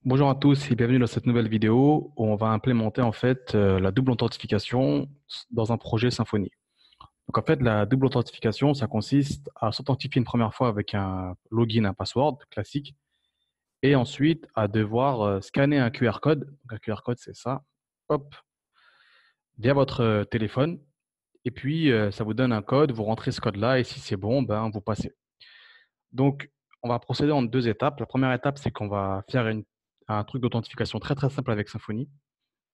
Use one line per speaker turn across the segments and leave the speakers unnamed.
Bonjour à tous et bienvenue dans cette nouvelle vidéo où on va implémenter en fait la double authentification dans un projet Symfony. Donc en fait, la double authentification, ça consiste à s'authentifier une première fois avec un login, un password classique, et ensuite à devoir scanner un QR code. Donc un QR code, c'est ça, hop, via votre téléphone. Et puis ça vous donne un code, vous rentrez ce code-là et si c'est bon, ben vous passez. Donc on va procéder en deux étapes. La première étape, c'est qu'on va faire un truc d'authentification très très simple avec Symfony.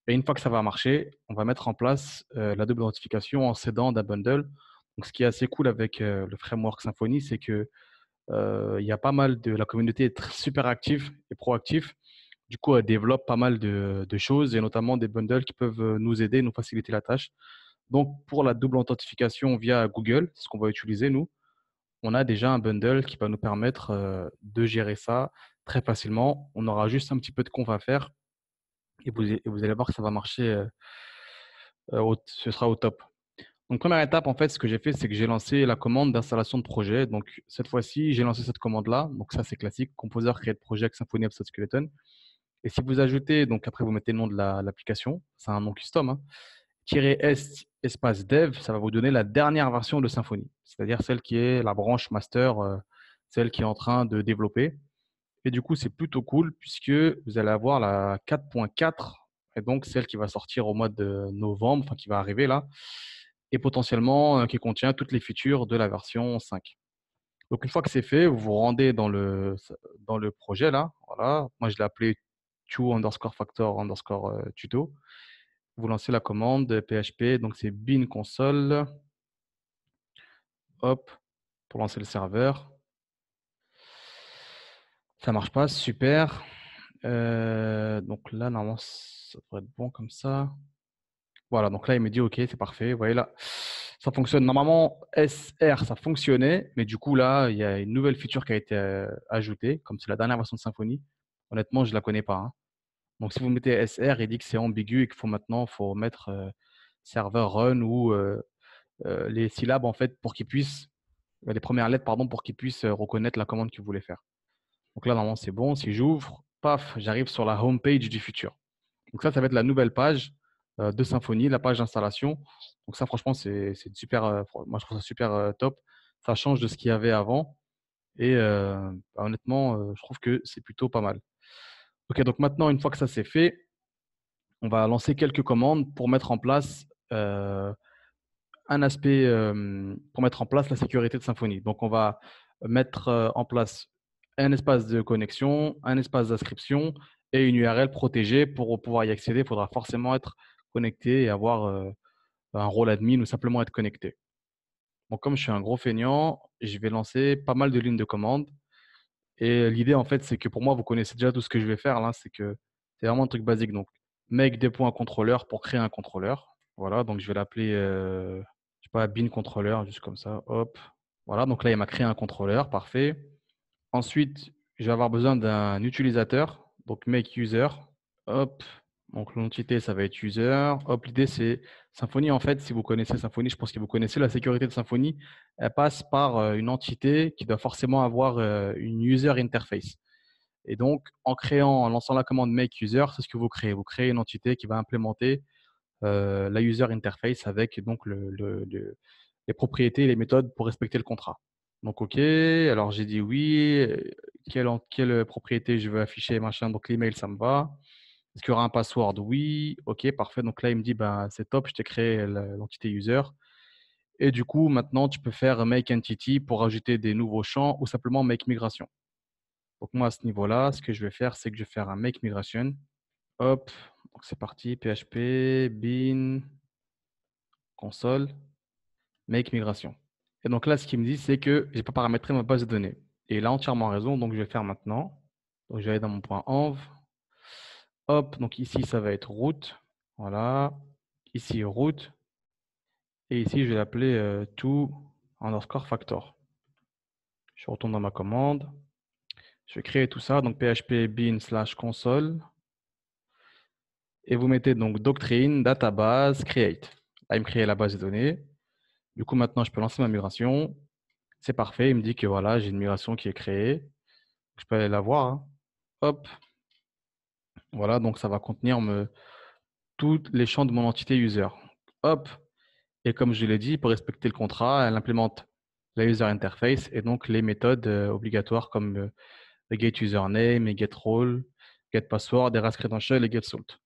Et une fois que ça va marcher, on va mettre en place la double authentification en s'aidant d'un bundle. Donc, ce qui est assez cool avec le framework Symfony, c'est que il y a pas mal de la communauté est super active et proactive. Du coup, elle développe pas mal de choses et notamment des bundles qui peuvent nous aider, nous faciliter la tâche. Donc, pour la double authentification via Google, ce qu'on va utiliser nous, on a déjà un bundle qui va nous permettre de gérer ça très facilement. On aura juste un petit peu de conf à faire et vous allez voir que ça va marcher. Ce sera au top. Donc, première étape, en fait, ce que j'ai fait, c'est que j'ai lancé la commande d'installation de projet. Donc, cette fois-ci, j'ai lancé cette commande-là. Donc, ça, c'est classique. Composer, créer de projet avec Symfony Web Skeleton. Et si vous ajoutez, donc après, vous mettez le nom de l'application. C'est un nom custom, hein. -s espace dev, ça va vous donner la dernière version de Symfony. C'est-à-dire celle qui est la branche master, celle qui est en train de développer. Et du coup, c'est plutôt cool puisque vous allez avoir la 4.4 et donc celle qui va sortir au mois de novembre, enfin qui va arriver là, et potentiellement qui contient toutes les features de la version 5. Donc une fois que c'est fait, vous vous rendez dans le projet là. Voilà. Moi, je l'ai appelé to underscore factor underscore tuto. Vous lancez la commande PHP, donc c'est bin console, hop, pour lancer le serveur. Ça marche pas, super. Donc là, normalement, ça devrait être bon comme ça. Voilà, donc là, il me dit OK, c'est parfait. Vous voyez là, ça fonctionne. Normalement, SR, ça fonctionnait, mais du coup, là, il y a une nouvelle feature qui a été ajoutée, comme c'est la dernière version de Symfony. Honnêtement, je ne la connais pas, hein. Donc, si vous mettez SR, il dit que c'est ambigu et qu'il faut maintenant faut mettre serveur run ou les syllabes, en fait, pour qu'ils puissent, les premières lettres, pardon, pour qu'ils puissent reconnaître la commande que vous voulez faire. Donc là, normalement, c'est bon. Si j'ouvre, paf, j'arrive sur la home page du futur. Donc ça va être la nouvelle page de Symfony, la page d'installation. Donc ça, franchement, c'est super. Moi, je trouve ça super top. Ça change de ce qu'il y avait avant. Et honnêtement, je trouve que c'est plutôt pas mal. Ok, donc maintenant, une fois que ça c'est fait, on va lancer quelques commandes pour mettre en place un aspect, pour mettre en place la sécurité de Symfony. Donc, on va mettre en place un espace de connexion, un espace d'inscription et une URL protégée. Pour pouvoir y accéder, il faudra forcément être connecté et avoir un rôle admin ou simplement être connecté. Donc, comme je suis un gros feignant, je vais lancer pas mal de lignes de commande. Et l'idée, en fait, c'est que pour moi, vous connaissez déjà tout ce que je vais faire là, c'est que c'est vraiment un truc basique. Donc, make des points contrôleur pour créer un contrôleur. Voilà, donc je vais l'appeler, je sais pas, bin contrôleur, juste comme ça. Hop. Voilà, donc là, il m'a créé un contrôleur, parfait. Ensuite, je vais avoir besoin d'un utilisateur, donc make user. Hop. Donc l'entité, ça va être user. Hop, l'idée, c'est Symfony. En fait, si vous connaissez Symfony, je pense que vous connaissez la sécurité de Symfony. Elle passe par une entité qui doit forcément avoir une user interface. Et donc, en lançant la commande make user, c'est ce que vous créez. Vous créez une entité qui va implémenter la user interface avec donc les propriétés et les méthodes pour respecter le contrat. Donc, OK. Alors, j'ai dit oui. Quelle propriété je veux afficher, machin. Donc, l'email, ça me va. Est-ce qu'il y aura un password? Oui. OK, parfait. Donc là, il me dit, ben, c'est top, je t'ai créé l'entité user. Et du coup, maintenant, tu peux faire make entity pour ajouter des nouveaux champs ou simplement make migration. Donc moi, à ce niveau-là, ce que je vais faire, c'est que je vais faire un make migration. Hop, donc c'est parti, PHP, bin, console, make migration. Et donc là, ce qu'il me dit, c'est que je n'ai pas paramétré ma base de données. Et il a entièrement raison, donc je vais faire maintenant. Donc je vais aller dans mon point env. Hop, donc ici, ça va être route. Voilà. Ici, route. Et ici, je vais l'appeler to underscore factor. Je retourne dans ma commande. Je vais créer tout ça. Donc PHP bin slash console. Et vous mettez donc doctrine, database, create. Là, il me crée la base de données. Du coup, maintenant, je peux lancer ma migration. C'est parfait. Il me dit que voilà, j'ai une migration qui est créée. Je peux aller la voir, hein. Hop. Voilà, donc ça va contenir tous les champs de mon entité user. Hop, et comme je l'ai dit, pour respecter le contrat, elle implémente la user interface et donc les méthodes obligatoires comme le get username, et get role, get password, et rest credential et get salt.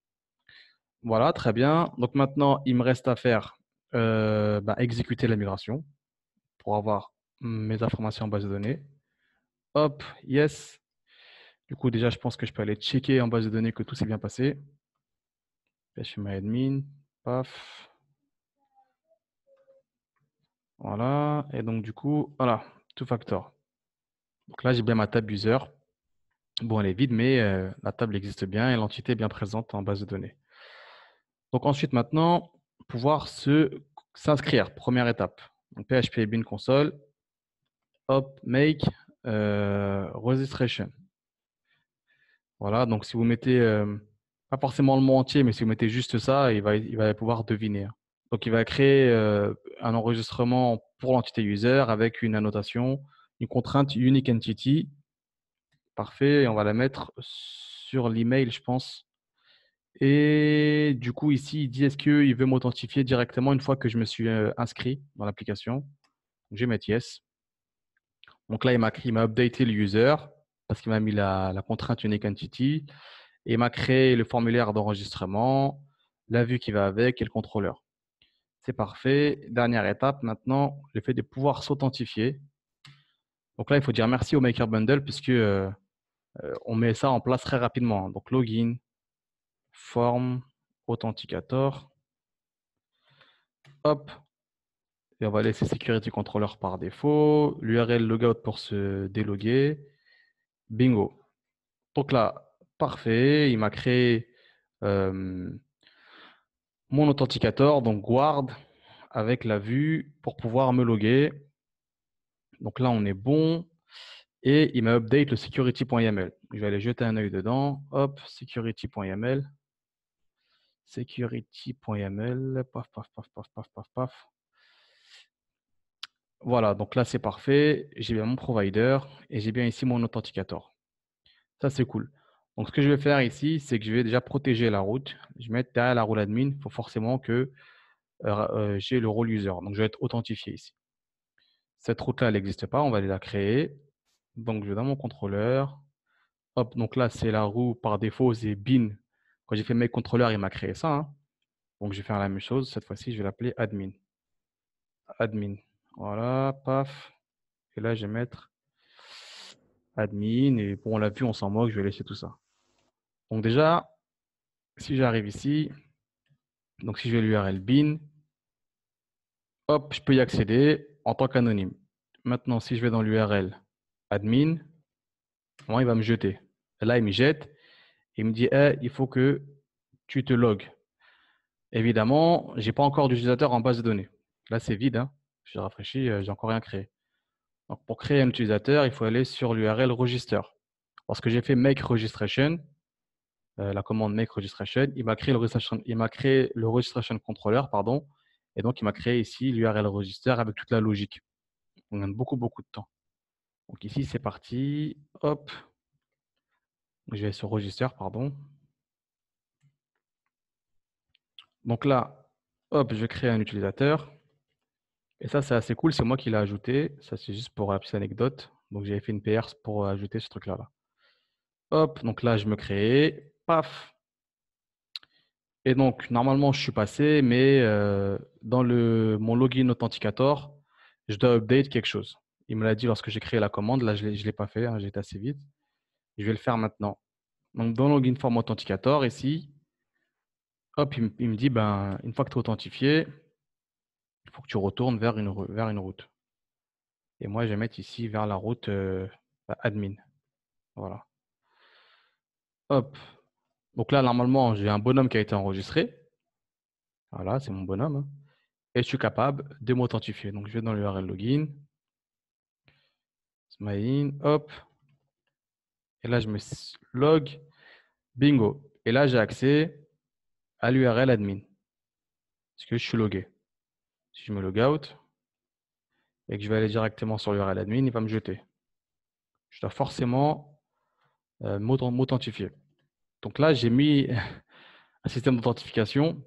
Voilà, très bien. Donc maintenant, il me reste à faire exécuter la migration pour avoir mes informations en base de données. Hop, yes. Du coup, déjà, je pense que je peux aller checker en base de données que tout s'est bien passé. Je fais my admin, paf. Voilà, et donc du coup, voilà, two factor. Donc là, j'ai bien ma table user. Bon, elle est vide, mais la table existe bien et l'entité est bien présente en base de données. Donc ensuite, maintenant, pouvoir s'inscrire. Première étape. Donc PHP bin console, hop, make registration. Voilà, donc si vous mettez, pas forcément le mot entier, mais si vous mettez juste ça, il va pouvoir deviner, hein. Donc il va créer un enregistrement pour l'entité user avec une annotation, une contrainte unique entity. Parfait, et on va la mettre sur l'email, je pense. Et du coup, ici, il dit est-ce qu'il veut m'authentifier directement une fois que je me suis inscrit dans l'application. Donc, je vais mettre yes. Donc là, il m'a updaté le user parce qu'il m'a mis la contrainte unique entity et il m'a créé le formulaire d'enregistrement, la vue qui va avec et le contrôleur. C'est parfait. Dernière étape maintenant, le fait de pouvoir s'authentifier. Donc là, il faut dire merci au Maker Bundle puisque on met ça en place très rapidement. Donc login, form, authenticator. Hop, et on va laisser Security Controller par défaut, l'URL logout pour se déloguer. Bingo. Donc là, parfait, il m'a créé euh, mon authenticator, donc guard, avec la vue pour pouvoir me loguer. Donc là, on est bon. Et il m'a update le security.yml. Je vais aller jeter un œil dedans. Hop, security.yml. Security.yml. Paf, paf, paf, paf, paf, paf, paf. Voilà, donc là, c'est parfait. J'ai bien mon provider et j'ai bien ici mon authenticator. Ça, c'est cool. Donc, ce que je vais faire ici, c'est que je vais déjà protéger la route. Je vais mettre derrière la rôle admin. Il faut forcément que j'ai le rôle user. Donc, je vais être authentifié ici. Cette route-là, elle n'existe pas. On va aller la créer. Donc, je vais dans mon contrôleur. Hop, donc là, c'est la roue par défaut, c'est bin. Quand j'ai fait make contrôleur, il m'a créé ça, hein. Donc, je vais faire la même chose. Cette fois-ci, je vais l'appeler admin. Admin. Voilà, paf. Et là, je vais mettre admin. Et bon, on l'a vu, on s'en moque, je vais laisser tout ça. Donc déjà, si j'arrive ici, donc si je vais l'URL bin, hop, je peux y accéder en tant qu'anonyme. Maintenant, si je vais dans l'URL admin, moi, il va me jeter. Et là, il me jette. Il me dit, hey, il faut que tu te logs. Évidemment, j'ai pas encore d'utilisateur en base de données. Là, c'est vide, hein. Je rafraîchis, j'ai encore rien créé. Donc, pour créer un utilisateur, il faut aller sur l'URL register. Parce que j'ai fait make registration, la commande make registration, il m'a créé le registration controller, pardon, et donc il m'a créé ici l'URL register avec toute la logique. On gagne beaucoup, beaucoup de temps. Donc ici, c'est parti. Hop, je vais sur register, pardon. Donc là, hop, je vais créer un utilisateur. Et ça, c'est assez cool, c'est moi qui l'ai ajouté. Ça, c'est juste pour la petite anecdote. Donc j'avais fait une PR pour ajouter ce truc-là. Là. Hop, donc là, je me crée. Paf. Et donc, normalement, je suis passé, mais dans mon login authenticator, je dois update quelque chose. Il me l'a dit lorsque j'ai créé la commande. Là, je ne l'ai pas fait, hein, j'ai été assez vite. Je vais le faire maintenant. Donc, dans login form authenticator, ici, hop, il me dit, ben, une fois que tu es authentifié, il faut que tu retournes vers vers une route. Et moi, je vais mettre ici vers la route admin. Voilà. Hop. Donc là, normalement, j'ai un bonhomme qui a été enregistré. Voilà, c'est mon bonhomme, hein. Et je suis capable de m'authentifier. Donc, je vais dans l'URL login. Smile, hop. Et là, je me log. Bingo. Et là, j'ai accès à l'URL admin. Parce que je suis logué. Si je me log out et que je vais aller directement sur l'URL admin, il va me jeter. Je dois forcément m'authentifier. Donc là, j'ai mis un système d'authentification.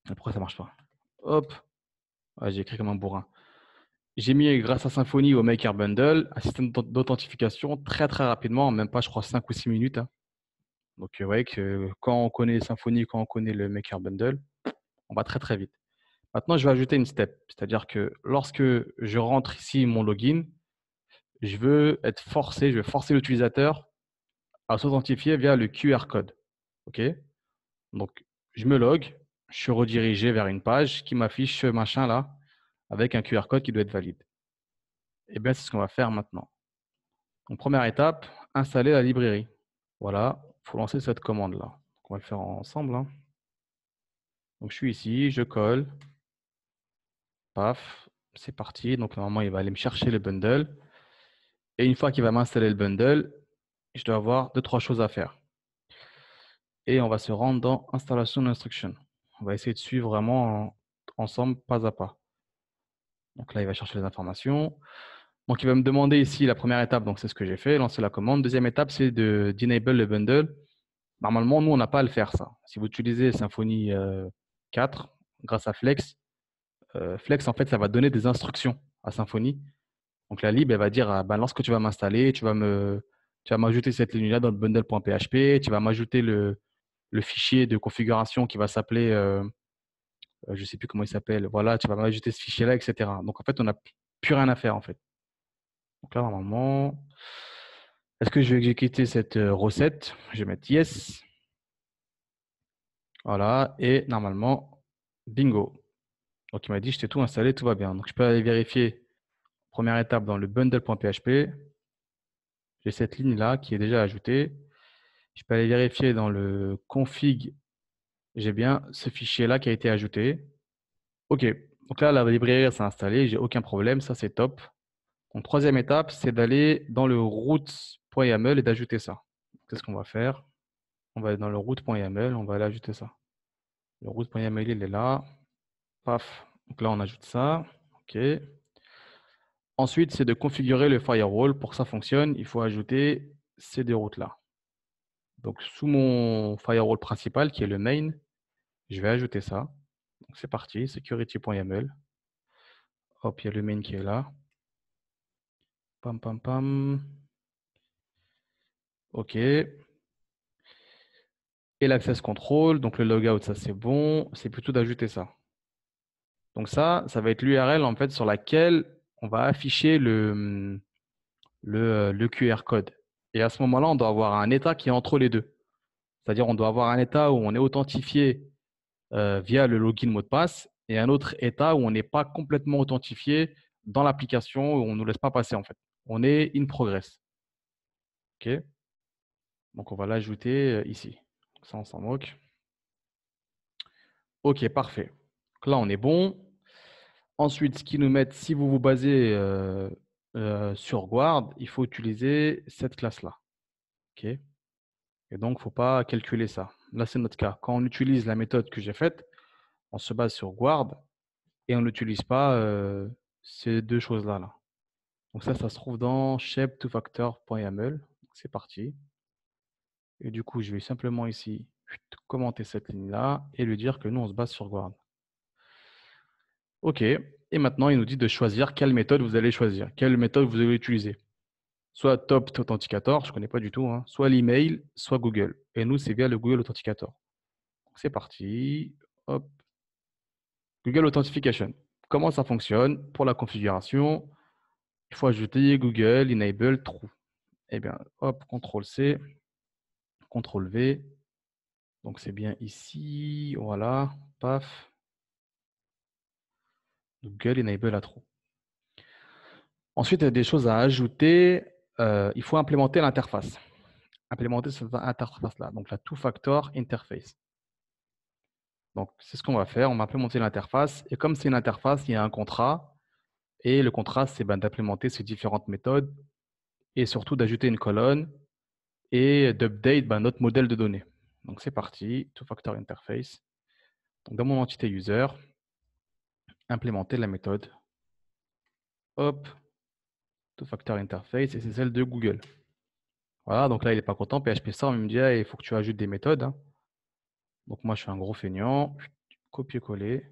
Pourquoi ça marche pas? Hop, ouais, j'ai écrit comme un bourrin. J'ai mis, grâce à Symfony au Maker Bundle, un système d'authentification très très rapidement, même pas, je crois, 5 ou 6 minutes, hein. Donc, vous voyez que quand on connaît Symfony, quand on connaît le Maker Bundle, on va très très vite. Maintenant, je vais ajouter une step, c'est-à-dire que lorsque je rentre ici mon login, je vais forcer l'utilisateur à s'authentifier via le QR code. OK? Donc, je me log, je suis redirigé vers une page qui m'affiche ce machin là avec un QR code qui doit être valide. Et bien, c'est ce qu'on va faire maintenant. Donc, première étape, installer la librairie. Voilà, il faut lancer cette commande là. On va le faire ensemble, hein. Donc, je suis ici, je colle, paf, c'est parti. Donc, normalement, il va aller me chercher le bundle. Et une fois qu'il va m'installer le bundle, je dois avoir 2-3 choses à faire. Et on va se rendre dans installation d'instruction. On va essayer de suivre vraiment ensemble, pas à pas. Donc là, il va chercher les informations. Donc, il va me demander ici la première étape. Donc, c'est ce que j'ai fait, lancer la commande. Deuxième étape, c'est d'enable le bundle. Normalement, nous, on n'a pas à le faire, ça. Si vous utilisez Symfony 4, grâce à Flex, Flex, en fait, ça va donner des instructions à Symfony. Donc, la lib, elle va dire, ah, ben, lorsque tu vas m'installer, tu vas m'ajouter cette ligne-là dans le bundle.php, tu vas m'ajouter le fichier de configuration qui va s'appeler, je ne sais plus comment il s'appelle. Voilà, tu vas m'ajouter ce fichier-là, etc. Donc, en fait, on n'a plus rien à faire, en fait. Donc là, normalement, est-ce que je vais exécuter cette recette? Je vais mettre yes. Voilà, et normalement, bingo. Donc, il m'a dit, je t'ai tout installé, tout va bien. Donc, je peux aller vérifier, première étape, dans le bundle.php. J'ai cette ligne-là qui est déjà ajoutée. Je peux aller vérifier dans le config. J'ai bien ce fichier-là qui a été ajouté. OK. Donc là, la librairie s'est installée. J'ai aucun problème. Ça, c'est top. Donc, troisième étape, c'est d'aller dans le root.yaml et d'ajouter ça. Qu'est-ce qu'on va faire? On va aller dans le root.yaml. On va aller ajouter ça. Le root.yaml, il est là. Paf. Donc là, on ajoute ça. OK. Ensuite, c'est de configurer le firewall. Pour que ça fonctionne, il faut ajouter ces deux routes-là. Donc, sous mon firewall principal, qui est le main, je vais ajouter ça. Donc, c'est parti, security.yaml. Hop, il y a le main qui est là. Pam, pam, pam. OK. Et l'access control, donc le logout, ça c'est bon. C'est plutôt d'ajouter ça. Donc ça va être l'URL en fait sur laquelle on va afficher le QR code. Et à ce moment-là, on doit avoir un état qui est entre les deux. C'est-à-dire, on doit avoir un état où on est authentifié via le login mot de passe et un autre état où on n'est pas complètement authentifié dans l'application, où on ne nous laisse pas passer en fait. On est in progress. OK? Donc, on va l'ajouter ici. Ça, on s'en moque. OK, parfait. Donc là, on est bon. Ensuite, ce qui nous met, si vous vous basez sur Guard, il faut utiliser cette classe-là. OK? Et donc, il ne faut pas calculer ça. Là, c'est notre cas. Quand on utilise la méthode que j'ai faite, on se base sur Guard et on n'utilise pas ces deux choses-là. Là. Donc ça se trouve dans shape2factor.yaml. C'est parti. Et du coup, je vais simplement ici commenter cette ligne-là et lui dire que nous, on se base sur Guard. OK. Et maintenant, il nous dit de choisir quelle méthode vous allez choisir, quelle méthode vous allez utiliser. Soit Top Authenticator, je ne connais pas du tout, hein, soit l'email, soit Google. Et nous, c'est via le Google Authenticator. C'est parti. Hop. Google Authentification. Comment ça fonctionne? Pour la configuration, il faut ajouter Google Enable True. Eh bien, hop, CTRL-C, CTRL-V. Donc, c'est bien ici. Voilà. Paf. Google Enable à True. Ensuite, il y a des choses à ajouter. Il faut implémenter l'interface. Implémenter cette interface-là. Donc, la Two-Factor Interface. Donc, c'est ce qu'on va faire. On va implémenter l'interface. Et comme c'est une interface, il y a un contrat. Et le contrat, c'est d'implémenter ces différentes méthodes et surtout d'ajouter une colonne et d'update notre modèle de données. Donc, c'est parti. Two-Factor Interface. Donc, dans mon entité user, implémenter la méthode. Hop. Two-Factor Interface. Et c'est celle de Google. Voilà, donc là, il n'est pas content. PHP sort, il me dit, ah, il faut que tu ajoutes des méthodes, hein. Donc moi, je suis un gros feignant. Copier-coller.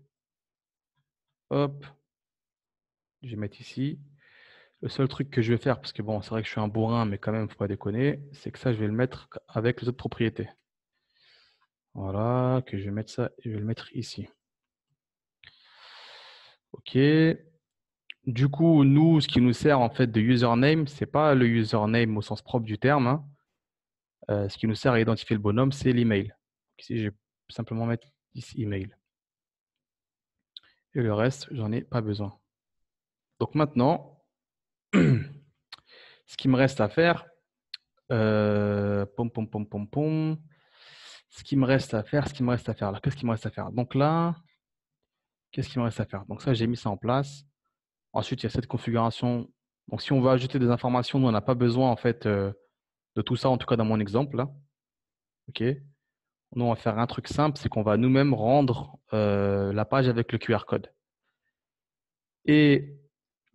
Hop, je vais mettre ici. Le seul truc que je vais faire, parce que bon, c'est vrai que je suis un bourrin, mais quand même, faut pas déconner, c'est que ça, je vais le mettre avec les autres propriétés. Voilà, que je vais mettre ça et je vais le mettre ici. OK. Du coup, nous, ce qui nous sert en fait de username, c'est pas le username au sens propre du terme, hein. Ce qui nous sert à identifier le bonhomme, c'est l'email. Ici, je vais simplement mettre ici email. Et le reste, j'en ai pas besoin. Donc maintenant, ce qui me reste à faire, pom, pom, pom, pom, pom. Ce qui me reste à faire, là, qu'est-ce qui me reste à faire? Donc là, qu'est-ce qui me reste à faire? Donc ça, j'ai mis ça en place. Ensuite, il y a cette configuration. Donc si on veut ajouter des informations, nous, on n'a pas besoin en fait de tout ça, en tout cas dans mon exemple là. OK. Nous, on va faire un truc simple, c'est qu'on va nous-mêmes rendre la page avec le QR code. Et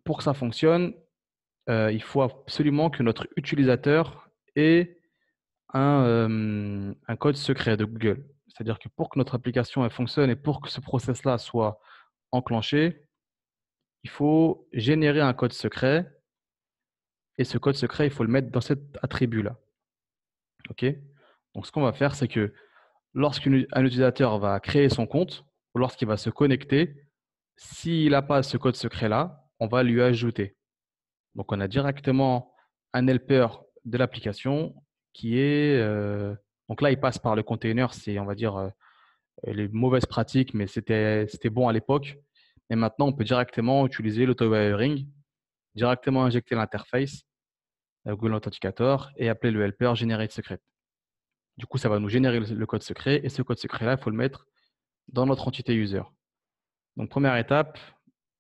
pour que ça fonctionne, il faut absolument que notre utilisateur ait un code secret de Google. C'est-à-dire que pour que notre application elle fonctionne et pour que ce process-là soit enclenché, il faut générer un code secret et ce code secret, il faut le mettre dans cet attribut-là. OK? Donc, ce qu'on va faire, c'est que lorsqu'un utilisateur va créer son compte ou lorsqu'il va se connecter, s'il n'a pas ce code secret-là, on va lui ajouter. Donc, on a directement un helper de l'application qui est… donc là, il passe par le container, c'est, on va dire, les mauvaises pratiques, mais c'était bon à l'époque. Et maintenant, on peut directement utiliser l'auto-wiring, directement injecter l'interface Google Authenticator et appeler le helper Generate Secret. Du coup, ça va nous générer le code secret et ce code secret-là, il faut le mettre dans notre entité user. Donc, première étape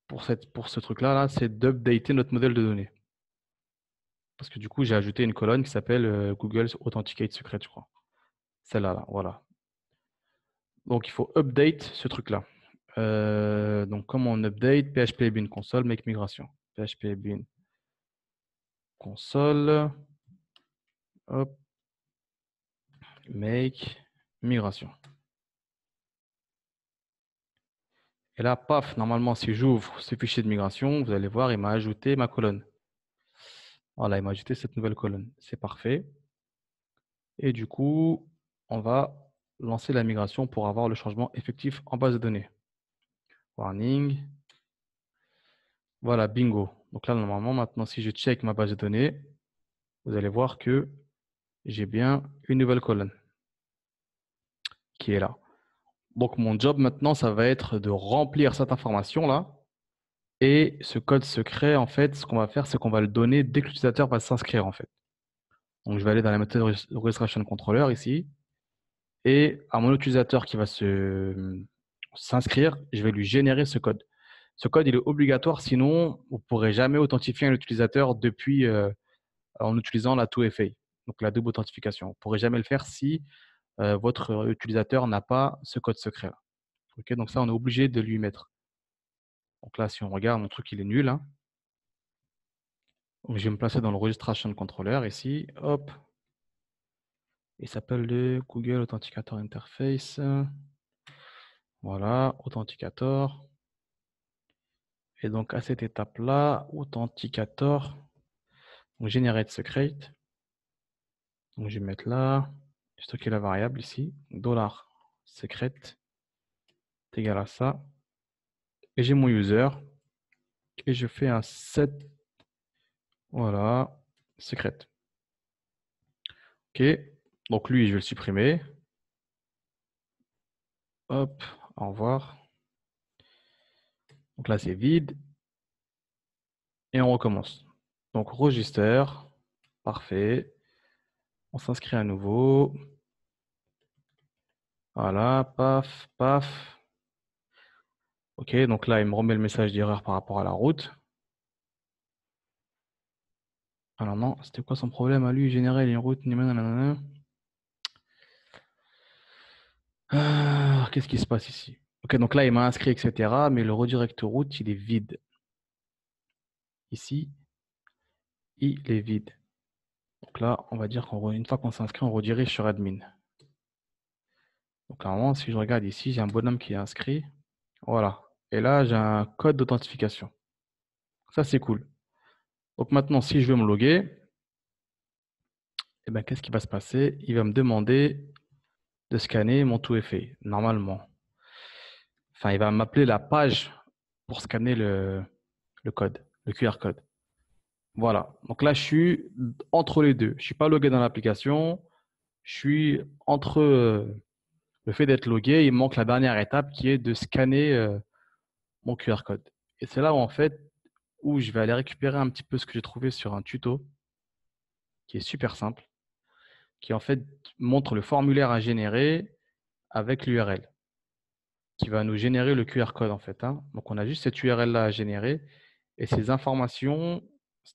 pour ce truc-là, là, c'est d'updater notre modèle de données. Parce que du coup, j'ai ajouté une colonne qui s'appelle Google Authenticate Secret, je crois. Celle-là, là, voilà. Donc, il faut update ce truc-là. Donc, comment on update? PHP bin console, make migration. PHP bin console, hop, make migration. Et là, paf, normalement, si j'ouvre ce fichier de migration, vous allez voir, il m'a ajouté ma colonne. Voilà, il m'a ajouté cette nouvelle colonne. C'est parfait. Et du coup, on va lancer la migration pour avoir le changement effectif en base de données. Warning. Voilà, bingo. Donc là, normalement, maintenant, si je check ma base de données, vous allez voir que j'ai bien une nouvelle colonne qui est là. Donc, mon job maintenant, ça va être de remplir cette information-là. Et ce code secret, en fait, ce qu'on va faire, c'est qu'on va le donner dès que l'utilisateur va s'inscrire, en fait. Donc, je vais aller dans la méthode Registration Controller ici. Et à mon utilisateur qui va s'inscrire, je vais lui générer ce code. Ce code, il est obligatoire, sinon, vous ne pourrez jamais authentifier un utilisateur depuis, en utilisant la 2FA, donc la double authentification. Vous ne pourrez jamais le faire si votre utilisateur n'a pas ce code secret-là. Okay, donc ça, on est obligé de lui mettre. Donc là, si on regarde, mon truc, il est nul, hein. Donc, je vais me placer dans le Registration Controller ici. Hop. Il s'appelle le Google Authenticator Interface. Voilà, Authenticator. Et donc, à cette étape-là, Authenticator, donc Generate Secret. Donc, je vais mettre là, stocker la variable ici, $secret est égal à ça. Et j'ai mon user. Et je fais un set, voilà, secret. OK. Donc, lui, je vais le supprimer. Hop, au revoir. Donc là, c'est vide. Et on recommence. Donc, register. Parfait. On s'inscrit à nouveau. Voilà, paf, paf. OK, donc là, il me remet le message d'erreur par rapport à la route. Alors non, c'était quoi son problème à lui? Générer une route. Qu'est-ce qui se passe ici? OK, donc là, il m'a inscrit, etc. Mais le redirect route, il est vide. Ici, il est vide. Donc là, on va dire qu'une fois qu'on s'inscrit, on redirige sur admin. Donc normalement, si je regarde ici, j'ai un bonhomme qui est inscrit. Voilà. Et là, j'ai un code d'authentification. Ça, c'est cool. Donc maintenant, si je veux me loguer, eh ben, qu'est-ce qui va se passer? Il va me demander de scanner mon tout effet, normalement. Enfin, il va m'appeler la page pour scanner le code, le QR code. Voilà. Donc là, je suis entre les deux. Je ne suis pas logué dans l'application. Je suis entre le fait d'être logué. Il me manque la dernière étape qui est de scanner mon QR code. Et c'est là où, en fait, où je vais aller récupérer un petit peu ce que j'ai trouvé sur un tuto qui est super simple, qui en fait montre le formulaire à générer avec l'URL, qui va nous générer le QR code en fait, hein. Donc on a juste cette URL-là à générer et ces informations,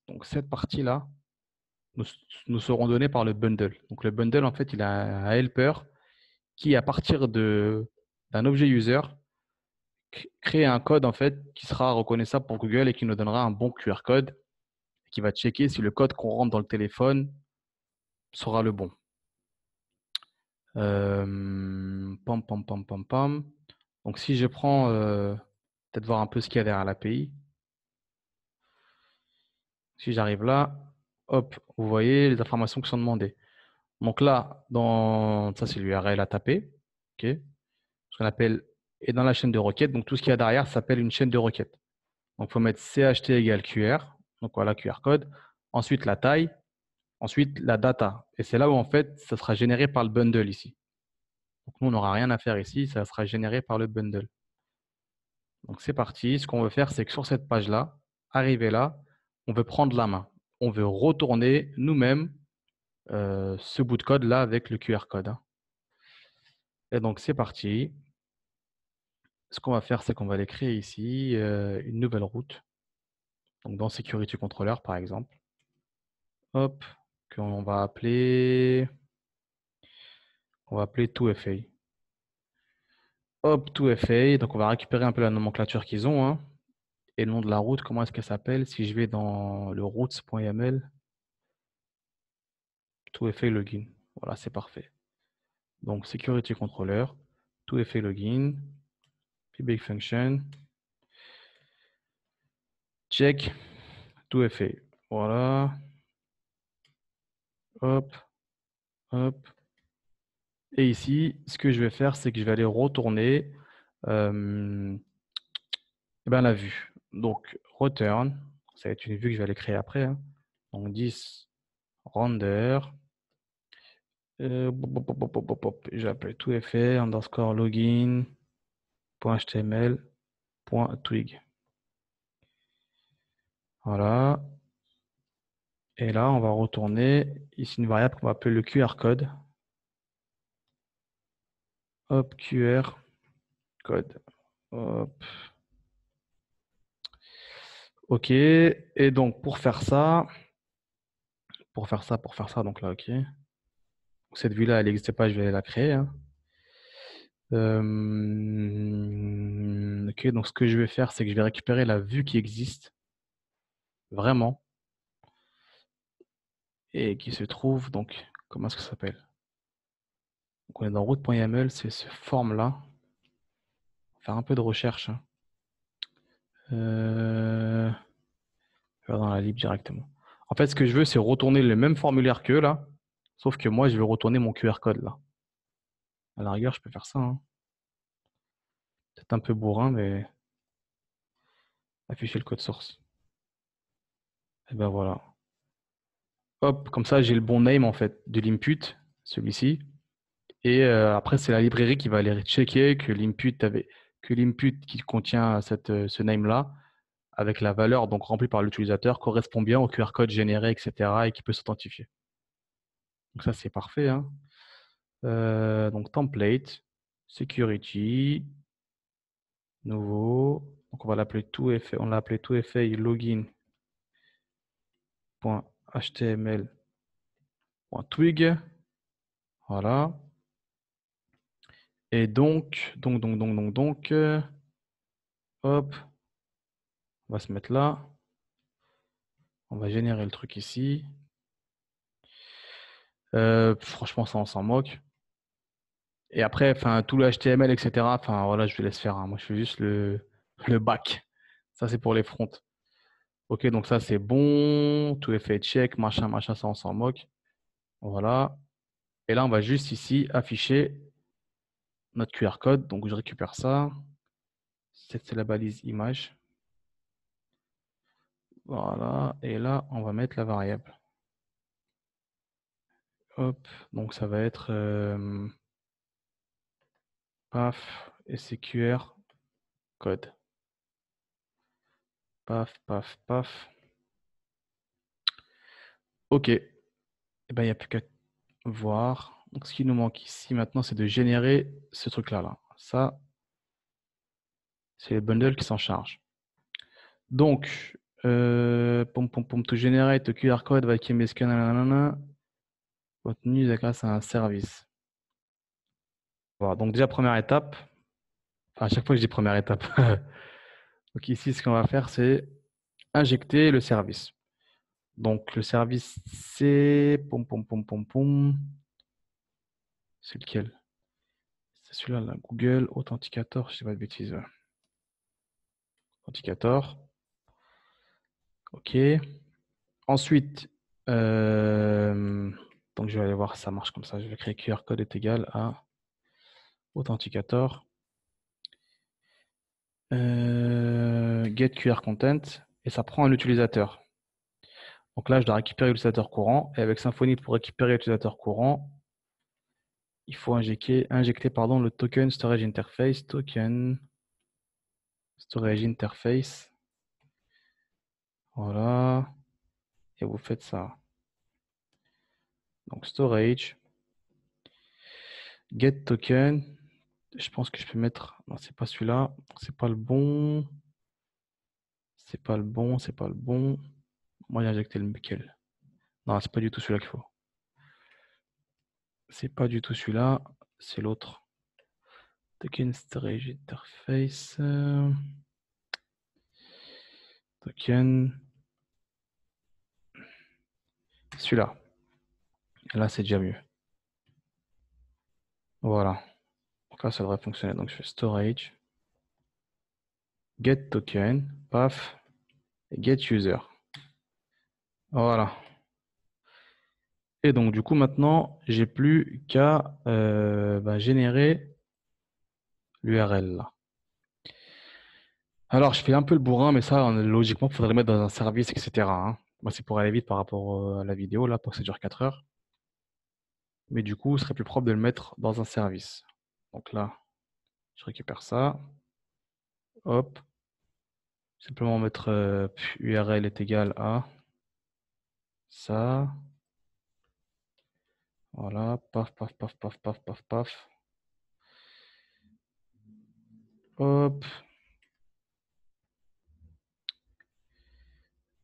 donc cette partie-là, nous, nous seront données par le bundle. Donc le bundle, en fait, il a un helper qui, à partir d'un objet user, crée un code en fait qui sera reconnaissable pour Google et qui nous donnera un bon QR code, qui va checker si le code qu'on rentre dans le téléphone sera le bon. Pam, pam, pam, pam, pam. Donc si je prends, peut-être voir un peu ce qu'il y a derrière l'API. Si j'arrive là, hop, vous voyez les informations qui sont demandées. Donc là, ça c'est l'URL à taper, ok, ce qu'on appelle, et dans la chaîne de requêtes, donc tout ce qu'il y a derrière s'appelle une chaîne de requêtes. Donc il faut mettre CHT égale QR, donc voilà QR code, ensuite la taille, ensuite la data. Et c'est là où en fait, ça sera généré par le bundle ici. Donc nous, on n'aura rien à faire ici, ça sera généré par le bundle. Donc c'est parti. Ce qu'on veut faire, c'est que sur cette page-là, arriver là, on veut prendre la main. On veut retourner nous-mêmes ce bout de code-là avec le QR code, hein. Et donc c'est parti. Ce qu'on va faire, c'est qu'on va aller créer ici une nouvelle route. Donc dans Security Controller, par exemple. Hop, on va appeler 2FA. Hop, 2FA. Donc on va récupérer un peu la nomenclature qu'ils ont, hein. Et le nom de la route, comment est-ce qu'elle s'appelle? Si je vais dans le routes.yml, 2FA login. Voilà, c'est parfait. Donc Security Controller, 2FA login, public function, check, 2FA. Voilà. Hop, hop. Et ici, ce que je vais faire, c'est que je vais aller retourner eh ben, la vue. Donc, return, ça va être une vue que je vais aller créer après, hein. Donc, 10 render. Je vais appeler toutfr underscore login.html.twig. Voilà. Et là, on va retourner ici une variable qu'on va appeler le QR code. Hop, QR code. Hop. OK. Et donc, pour faire ça, donc là, OK. Cette vue-là, elle n'existait pas, je vais la créer, hein. OK, donc ce que je vais faire, c'est que je vais récupérer la vue qui existe vraiment et qui se trouve, donc, comment est-ce que ça s'appelle? Donc, on est dans route.yml, c'est ce forme-là. Faire un peu de recherche, hein. Je vais dans la lib directement. En fait, ce que je veux, c'est retourner le même formulaire qu'eux, là. Sauf que moi, je veux retourner mon QR code, là. À la rigueur, je peux faire ça, hein. C'est un peu bourrin, mais afficher le code source. Et ben voilà. Hop, comme ça, j'ai le bon name, en fait, de l'input, celui-ci. Et après, c'est la librairie qui va aller checker que l'input qui contient ce name-là, avec la valeur donc remplie par l'utilisateur, correspond bien au QR code généré, etc., et qui peut s'authentifier. Donc ça, c'est parfait, hein. Donc template, security, nouveau. Donc on va l'appeler toutFA, on l'a appelé toutFA login.html.twig. Voilà. Et hop, on va se mettre là. On va générer le truc ici. Franchement, ça, on s'en moque. Et après, enfin, tout le HTML, etc. Enfin, voilà, je te laisse faire, hein. Moi, je fais juste le back. Ça, c'est pour les fronts. Ok, donc ça, c'est bon. Tout est fait check, machin, machin, ça, on s'en moque. Voilà. Et là, on va juste ici afficher notre QR code. Donc, je récupère ça. C'est la balise image. Voilà. Et là, on va mettre la variable. Hop. Donc, ça va être paf, SQR code. Paf, paf, paf. Ok. Et ben, il n'y a plus qu'à voir. Donc, ce qui nous manque ici maintenant, c'est de générer ce truc-là. Là. Ça, c'est les bundles qui s'en chargent. Donc, to generate a QR code va scan, nanana, contenu grâce à un service. Voilà, donc déjà première étape. Enfin, à chaque fois que je dis première étape. Donc ici, ce qu'on va faire, c'est injecter le service. Donc le service, c'est c'est lequel? C'est celui-là, là, Google Authenticator, je sais pas de bêtises. Ouais. Authenticator. Ok. Ensuite, donc je vais aller voir si ça marche comme ça. Je vais créer QR code est égal à Authenticator. Get QR content. Et ça prend un utilisateur. Donc là, je dois récupérer l'utilisateur courant. Et avec Symfony, pour récupérer l'utilisateur courant, il faut injecter pardon, le token storage interface. Token storage interface. Voilà. Et vous faites ça. Donc storage. Get token. Je pense que je peux mettre. Non, c'est pas celui-là. C'est pas le bon. C'est pas le bon. C'est pas le bon. Moi, j'ai injecté lequel? Non, c'est pas du tout celui-là qu'il faut. C'est pas du tout celui-là. C'est l'autre. Token storage interface. Token. Celui-là. Et là, c'est déjà mieux. Voilà. Donc là, ça devrait fonctionner. Donc, je fais storage. Get token. Paf. Et get user. Voilà. Et donc, du coup, maintenant, j'ai plus qu'à générer l'URL là. Alors, je fais un peu le bourrin, mais ça, logiquement, il faudrait le mettre dans un service, etc. hein. Moi, c'est pour aller vite par rapport à la vidéo, là, pour que ça dure 4 heures. Mais du coup, ce serait plus propre de le mettre dans un service. Donc là, je récupère ça. Hop. Simplement mettre URL est égal à ça. Voilà. Paf, paf, paf, paf, paf, paf, paf. Hop.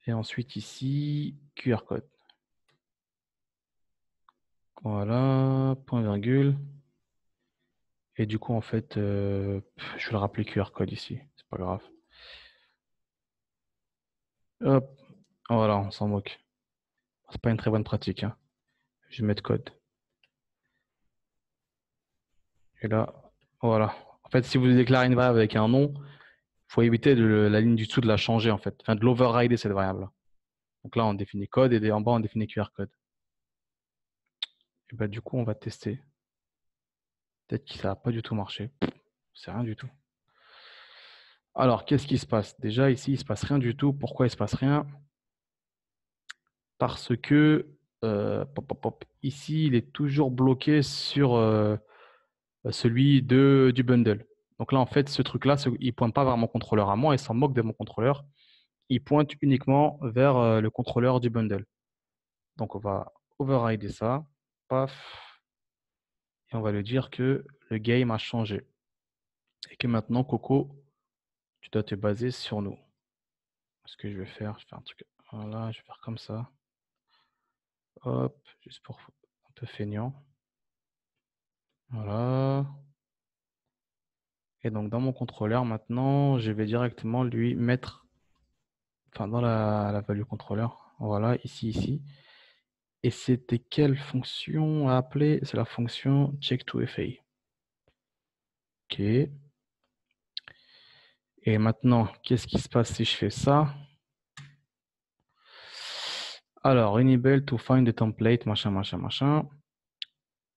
Et ensuite ici, QR code. Voilà, point virgule. Et du coup, en fait, je vais le rappeler QR code ici. C'est pas grave. Hop. Voilà, on s'en moque. C'est pas une très bonne pratique. Hein. Je vais mettre code. Et là, voilà. En fait, si vous déclarez une variable avec un nom, il faut éviter la ligne du dessous de la changer, en fait. Enfin, de l'overrider cette variable. Donc là, on définit code et en bas, on définit QR code. Et bah, du coup, on va tester. Peut-être que ça n'a pas du tout marché. C'est rien du tout. Alors, qu'est-ce qui se passe? Déjà, ici, il ne se passe rien du tout. Pourquoi il ne se passe rien? Parce que ici, il est toujours bloqué sur celui du bundle. Donc là, en fait, ce truc-là, il ne pointe pas vers mon contrôleur à moi, il s'en moque de mon contrôleur. Il pointe uniquement vers le contrôleur du bundle. Donc, on va overrider ça. Paf. Et on va lui dire que le game a changé. Et que maintenant, Coco, tu dois te baser sur nous. Ce que je vais faire un truc. Voilà, je vais faire comme ça. Hop, juste pour un peu feignant. Voilà. Et donc dans mon contrôleur, maintenant, je vais directement lui mettre, enfin dans la value contrôleur, voilà, ici, Et c'était quelle fonction à appeler? C'est la fonction check2fa. OK. Et maintenant, qu'est-ce qui se passe si je fais ça? Alors, enable to find the template, machin, machin, machin.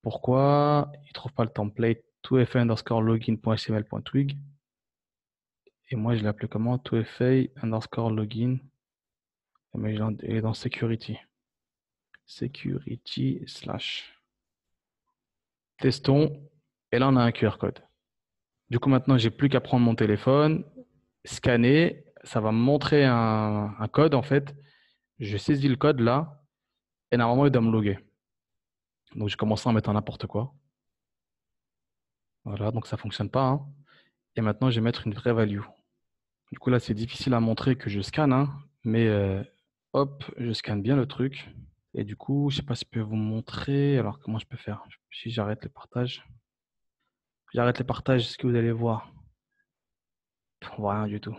Pourquoi il ne trouve pas le template 2fa underscore login.html.twig? Et moi, je l'ai appelé comment? 2fa underscore login. Mais il est dans security. Security slash. Testons. Et là, on a un QR code. Du coup, maintenant, j'ai plus qu'à prendre mon téléphone, scanner. Ça va me montrer un code, en fait. Je saisis le code là. Et normalement, il doit me loguer. Donc, j'ai commencé à mettre n'importe quoi. Voilà, donc ça fonctionne pas, hein. Et maintenant, je vais mettre une vraie value. Du coup, là, c'est difficile à montrer que je scanne, hein, mais hop, je scanne bien le truc. Et du coup, je sais pas si je peux vous montrer. Alors, comment je peux faire? Si j'arrête le partage. J'arrête le partage, ce que vous allez voir. On voit rien du tout.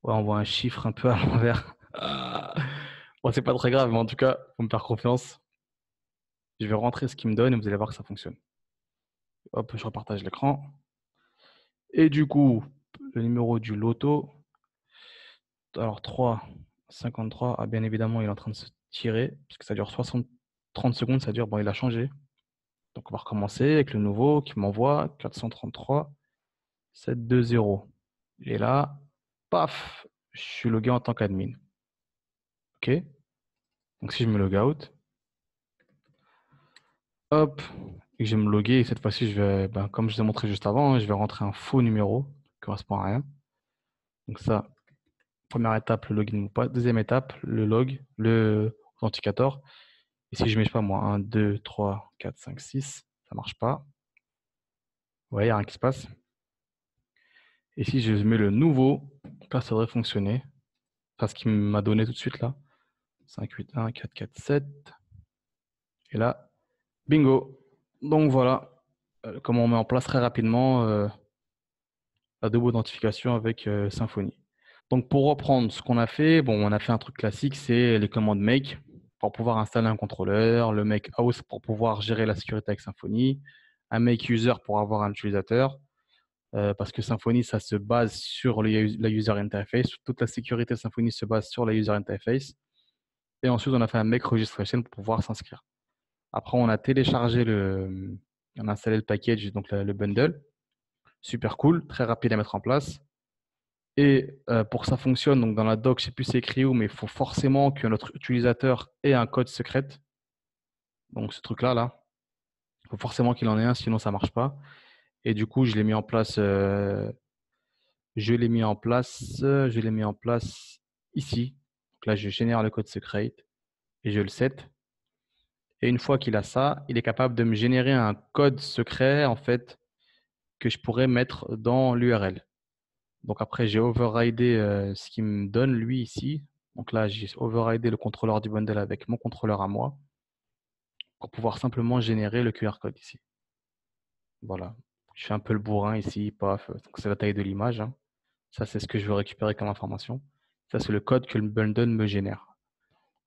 Ouais, on voit un chiffre un peu à l'envers. Ah. Bon, c'est pas très grave, mais en tout cas, faut me faire confiance. Je vais rentrer ce qu'il me donne et vous allez voir que ça fonctionne. Hop, je repartage l'écran. Et du coup, le numéro du loto. Alors 3, 53. Ah, bien évidemment, il est en train de se tirer, parce que ça dure 30 secondes, ça dure. Bon, il a changé. Donc on va recommencer avec le nouveau qui m'envoie 433 720. Et là, paf, je suis logué en tant qu'admin. OK? Donc si je me log out, hop, et que je vais me loguer, et cette fois-ci, je vais, ben, comme je vous ai montré juste avant, hein, je vais rentrer un faux numéro qui correspond à rien. Donc ça, première étape, le login ou pas. Deuxième étape, le log, le authenticator. Et si je mets, je sais pas moi, 1, 2, 3, 4, 5, 6, ça marche pas. Ouais, il n'y a rien qui se passe. Et si je mets le nouveau, là, ça devrait fonctionner. Enfin, ce qu'il m'a donné tout de suite là. 5, 8, 1, 4, 4, 7. Et là, bingo. Donc voilà comment on met en place très rapidement la double authentification avec Symfony. Donc pour reprendre ce qu'on a fait, bon, on a fait un truc classique, c'est les commandes make pour pouvoir installer un contrôleur, le make house pour pouvoir gérer la sécurité avec Symfony, un make user pour avoir un utilisateur, parce que Symfony, ça se base sur la user interface. Toute la sécurité de Symfony se base sur la user interface. Et ensuite, on a fait un make registration pour pouvoir s'inscrire. Après, on a téléchargé on a installé le package, donc le bundle. Super cool, très rapide à mettre en place. Et pour que ça fonctionne, donc dans la doc, je ne sais plus c'est écrit où, mais il faut forcément que notre utilisateur ait un code secret. Donc ce truc-là, là, il faut forcément qu'il en ait un, sinon ça ne marche pas. Et du coup, je l'ai mis en place. Je l'ai mis en place ici. Donc là, je génère le code secret et je le set. Et une fois qu'il a ça, il est capable de me générer un code secret, en fait, que je pourrais mettre dans l'URL. Donc après, j'ai overridé ce qu'il me donne lui ici. Donc là, j'ai overridé le contrôleur du bundle avec mon contrôleur à moi pour pouvoir simplement générer le QR code ici. Voilà. Je fais un peu le bourrin ici, paf. Donc c'est la taille de l'image, hein. Ça, c'est ce que je veux récupérer comme information. Ça, c'est le code que le bundle me génère.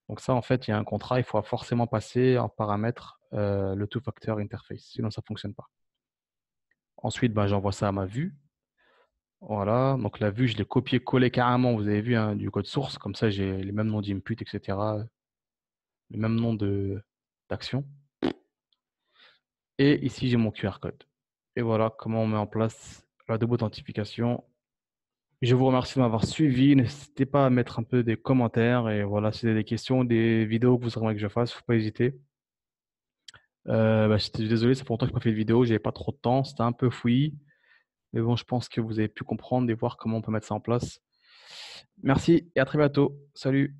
Donc ça, en fait, il y a un contrat, il faut forcément passer en paramètre le two-factor interface, sinon ça ne fonctionne pas. Ensuite, ben, j'envoie ça à ma vue. Voilà, donc la vue, je l'ai copié-collé carrément, vous avez vu, hein, du code source, comme ça j'ai les mêmes noms d'input, etc., les mêmes noms d'action. Et ici, j'ai mon QR code. Et voilà comment on met en place la double authentification. Je vous remercie de m'avoir suivi. N'hésitez pas à mettre un peu des commentaires. Et voilà, si vous avez des questions, des vidéos que vous aimeriez que je fasse, il ne faut pas hésiter. Bah, j'étais désolé, ça fait longtemps que je n'ai pas fait de vidéo, j'avais pas trop de temps, c'était un peu fouillis. Mais bon, je pense que vous avez pu comprendre et voir comment on peut mettre ça en place. Merci et à très bientôt. Salut.